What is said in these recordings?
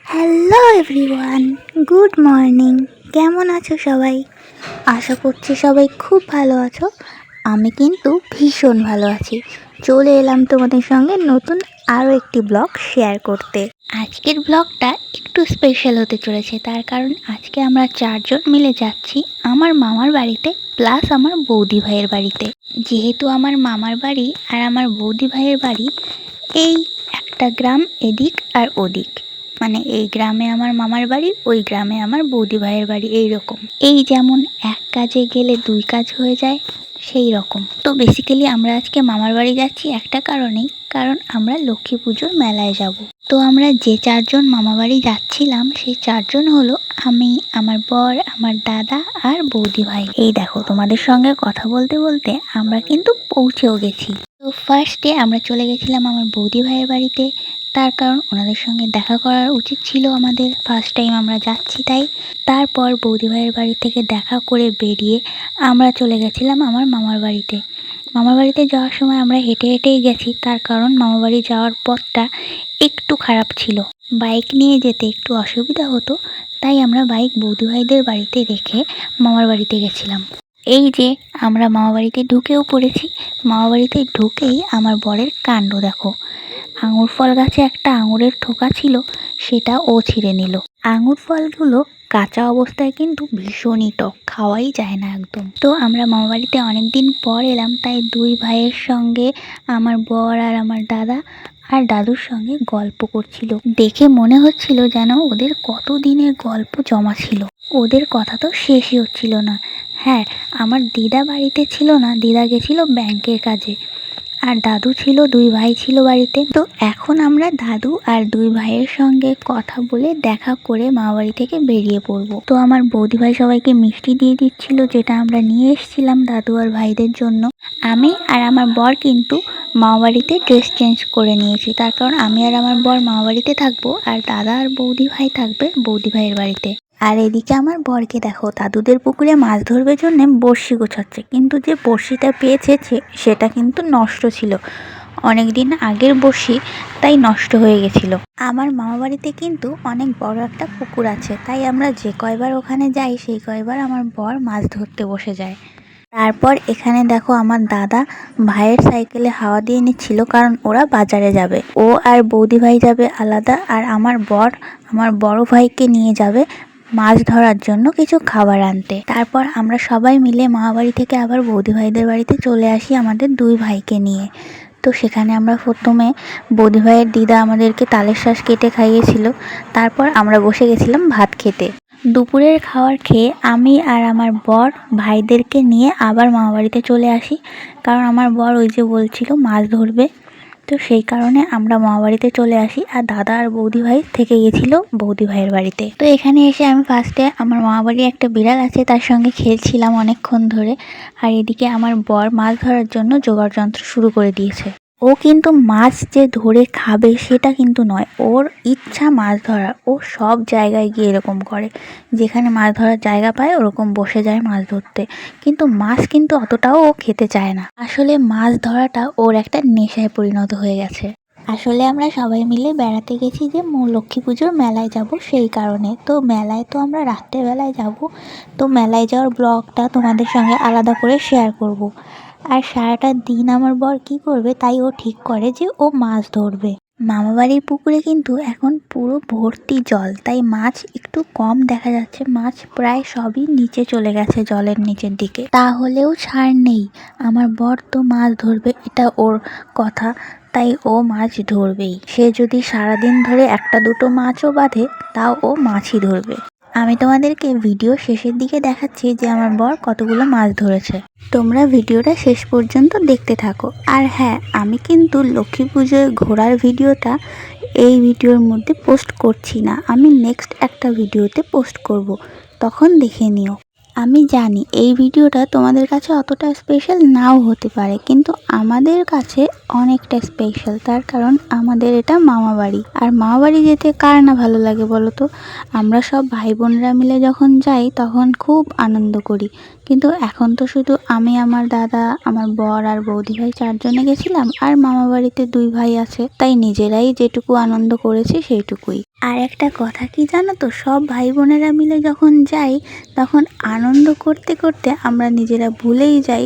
Hello everyone, good morning. কেমন আছো সবাই? আশা করছি সবাই খুব ভালো আছো। আমি কিন্তু ভীষণ ভালো আছি। চলে এলাম তোমাদের সঙ্গে নতুন আরও একটি ব্লগ শেয়ার করতে। আজকের ব্লগটা একটু স্পেশাল হতে চলেছে, তার কারণ আজকে আমরা 4জন মিলে যাচ্ছি আমার মামার বাড়িতে, প্লাস আমার বৌদি ভাইয়ের বাড়িতে। যেহেতু আমার মামার বাড়ি আর আমার বৌদি ভাইয়ের বাড়ি এই একটা গ্রাম এদিক আর ওদিক, মানে এই গ্রামে আমার মামার বাড়ি, ওই গ্রামে আমার বৌদি ভাইয়ের বাড়ি, এইরকম। এই যেমন এক কাজে গেলে দুই কাজ হয়ে যায়, সেই রকম। তো বেসিক্যালি আমরা আজকে মামার বাড়ি যাচ্ছি একটা কারণেই, কারণ আমরা লক্ষ্মী পুজোর মেলায় যাব। তো আমরা যে 4জন মামা বাড়ি যাচ্ছিলাম সেই 4জন হলো আমি, আমার বর, আমার দাদা আর বৌদি ভাই। এই দেখো, তোমাদের সঙ্গে কথা বলতে বলতে আমরা কিন্তু পৌঁছেও গেছি। তো ফার্স্টে আমরা চলে গেছিলাম আমার বৌদি ভাইয়ের বাড়িতে, তার কারণ ওনাদের সঙ্গে দেখা করার উচিত ছিল আমাদের, ফার্স্ট টাইম আমরা যাচ্ছি তাই। তারপর বৌদি ভাইয়ের বাড়ি থেকে দেখা করে বেরিয়ে আমরা চলে গেছিলাম আমার মামার বাড়িতে। মামার বাড়িতে যাওয়ার সময় আমরা হেঁটে হেঁটেই গেছি, তার কারণ মামার বাড়ি যাওয়ার পথটা একটু খারাপ ছিল, বাইক নিয়ে যেতে একটু অসুবিধা হতো, তাই আমরা বাইক বৌদি ভাইদের বাড়িতে রেখে মামার বাড়িতে গেছিলাম। এই যে আমরা মামা বাড়িতে ঢুকেও পড়েছি। মামা বাড়িতে ঢুকেই আমার বরের কাণ্ড দেখো, আঙুর ফল গাছে একটা আঙুরের থোকা ছিল, সেটা ও ছিঁড়ে নিল। আঙুর ফলগুলো কাঁচা অবস্থায় কিন্তু ভীষণই টক, খাওয়াই যায় না একদম। তো আমরা মামাবাড়িতে অনেকদিন পর এলাম, তাই দুই ভাইয়ের সঙ্গে আমার বর আর আমার দাদা আর দাদুর সঙ্গে গল্প করছিল। দেখে মনে হচ্ছিল যেন ওদের কত দিনের গল্প জমা ছিল, ওদের কথা তো শেষই হচ্ছিল না। হ্যাঁ, আমার দিদা বাড়িতে ছিল না, দিদা গেছিল ব্যাংকের কাজে, আর দাদু ছিল, দুই ভাই ছিল বাড়িতে। তো এখন আমরা দাদু আর দুই ভাইয়ের সঙ্গে কথা বলে দেখা করে মামা বাড়ি থেকে বেরিয়ে পড়বো। তো আমার বৌদি ভাই সবাইকে মিষ্টি দিয়ে দিচ্ছিল, যেটা আমরা নিয়ে এসেছিলাম দাদু আর ভাইদের জন্য। আমি আর আমার বর কিন্তু মামা বাড়িতে ড্রেস চেঞ্জ করে নিয়েছি, তার কারণ আমি আর আমার বর মামা বাড়িতে থাকবো আর দাদা আর বৌদি ভাই থাকবে বৌদি ভাইয়ের বাড়িতে। আর এদিকে আমার বরকে দেখো, দাদুদের পুকুরে মাছ ধরবে জন্য বড়শি গোছাচ্ছে, কিন্তু যে বড়শিটা পেয়েছে সেটা কিন্তু নষ্ট ছিল, অনেক দিন আগের বড়শি, তাই নষ্ট হয়ে গেছিল। আমার মামা বাড়িতে কিন্তু অনেক বড় একটা পুকুর আছে, তাই আমরা যে কয়বার ওখানে যাই সেই কয়বার আমার বর মাছ ধরতে বসে যায়। তারপর এখানে দেখো আমার দাদা ভাইয়ের সাইকেলে হাওয়া দিয়ে নিচ্ছিল, কারণ ওরা বাজারে যাবে, ও আর বৌদি ভাই যাবে আলাদা, আর আমার বর আমার বড় ভাইকে নিয়ে যাবে মাছ ধরার জন্য কিছু খাবার আনতে। তারপর আমরা সবাই মিলে মামা বাড়ি থেকে আবার বৌদি ভাইদের বাড়িতে চলে আসি আমাদের দুই ভাইকে নিয়ে। তো সেখানে আমরা প্রথমে বৌদি ভাইয়ের দিদা আমাদেরকে তালের শাঁস কেটে খাইয়েছিল, তারপর আমরা বসে গেছিলাম ভাত খেতে। দুপুরের খাবার খেয়ে আমি আর আমার বর ভাইদেরকে নিয়ে আবার মামা বাড়িতে চলে আসি, কারণ আমার বর ওই যে বলছিল মাছ ধরবে, তো সেই কারণে আমরা মামা বাড়িতে চলে আসি, আর দাদা আর বৌদি ভাই থেকে গেছিল বৌদি ভাইয়ের বাড়িতে। তো এখানে এসে আমি ফার্স্টে আমার মামা বাড়ির একটা বিড়াল আছে তার সঙ্গে খেলছিলাম অনেকক্ষণ ধরে, আর এদিকে আমার বর মাছ ধরার জন্য জোগাড় যন্ত্র শুরু করে দিয়েছে। ও কিন্তু মাছ যে ধরে খাবে সেটা কিন্তু নয়, ওর ইচ্ছা মাছ ধরার, ও সব জায়গায় গিয়ে এরকম করে, যেখানে মাছ ধরার জায়গা পায় ওরকম বসে যায় মাছ ধরতে, কিন্তু মাছ কিন্তু অতটাও ও খেতে চায় না। আসলে মাছ ধরাটা ওর একটা নেশায় পরিণত হয়ে গেছে। আসলে আমরা সবাই মিলে বেড়াতে গেছি যে লক্ষ্মী পুজোর মেলায় যাব, সেই কারণে। তো মেলায় তো আমরা রাত্রেবেলায় যাব, তো মেলায় যাওয়ার ব্লগটা তোমাদের সঙ্গে আলাদা করে শেয়ার করব। আর সারাটা দিন আমার বর কী করবে তাই ও ঠিক করে যে ও মাছ ধরবে। মামাবাড়ির পুকুরে কিন্তু এখন পুরো ভর্তি জল, তাই মাছ একটু কম দেখা যাচ্ছে, মাছ প্রায় সবই নিচে চলে গেছে জলের নিচের দিকে। তাহলেও ছাড় নেই, আমার বর তো মাছ ধরবে, এটা ওর কথা, তাই ও মাছ ধরবেই। সে যদি সারাদিন ধরে একটা দুটো মাছও বাঁধে তাও ও মাছই ধরবে। আমি তোমাদেরকে ভিডিও শেষের দিকে দেখাচ্ছি যে আমার বর কতগুলো মাছ ধরেছে, তোমরা ভিডিওটা শেষ পর্যন্ত দেখতে থাকো। আর হ্যাঁ, আমি কিন্তু লক্ষ্মী পুজোয় ঘোরার ভিডিওটা এই ভিডিওর মধ্যে পোস্ট করছি না, আমি নেক্সট একটা ভিডিওতে পোস্ট করব, তখন দেখে নিও। আমি জানি এই ভিডিওটা তোমাদের কাছে অতটা স্পেশাল নাও হতে পারে, কিন্তু আমাদের কাছে অনেকটা স্পেশাল, তার কারণ আমাদের এটা মামা বাড়ি, আর মামা বাড়ি যেতে কার না ভালো লাগে বলো তো। আমরা সব ভাই বোনরা মিলে যখন যাই তখন খুব আনন্দ করি, কিন্তু এখন তো শুধু আমি, আমার দাদা, আমার বর আর বৌদি ভাই 4 জনে গেছিলাম, আর মামা বাড়িতে 2 ভাই আছে, তাই নিজেরাই যেটুকু আনন্দ করেছি সেইটুকুই। আর একটা কথা কি জানো তো, সব ভাই বোনেরা মিলে যখন যাই তখন আনন্দ করতে করতে আমরা নিজেরা ভুলেই যাই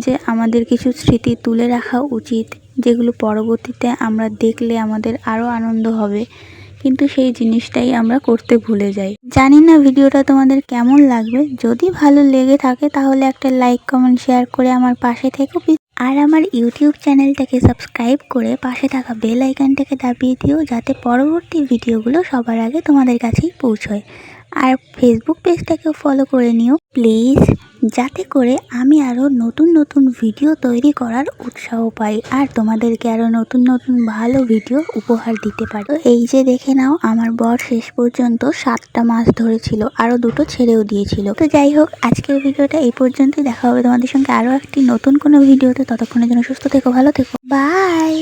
যে আমাদের কিছু স্মৃতি তুলে রাখা উচিত, যেগুলো পরবর্তীতে আমরা দেখলে আমাদের আরও আনন্দ হবে, কিন্তু সেই জিনিসটাই আমরা করতে ভুলে যাই। জানি না ভিডিওটা তোমাদের কেমন লাগবে, যদি ভালো লেগে থাকে তাহলে একটা লাইক, কমেন্ট, শেয়ার করে আমার পাশে থেকো। আর আমার ইউটিউব চ্যানেলটাকে সাবস্ক্রাইব করে পাশে থাকা বেল আইকনটাকে দাবিয়ে দিও, যাতে পরবর্তী ভিডিওগুলো সবার আগে তোমাদের কাছেই পৌঁছয়। আর ফেসবুক পেজটাকেও ফলো করে নিও প্লিজ, যাতে করে আমি আরও নতুন নতুন ভিডিও তৈরি করার উৎসাহ পাই আর তোমাদেরকে আরও নতুন নতুন ভালো ভিডিও উপহার দিতে পারি। তো এই যে দেখে নাও, আমার বর শেষ পর্যন্ত 7টা মাছ ধরেছিল, আরও 2টো ছেড়েও দিয়েছিল। তো যাই হোক, আজকের ভিডিওটা এই পর্যন্তই। দেখা হবে তোমাদের সঙ্গে আরও একটি নতুন কোনো ভিডিওতে। ততক্ষণের জন্য সুস্থ থেকো, ভালো থেকো, বাই।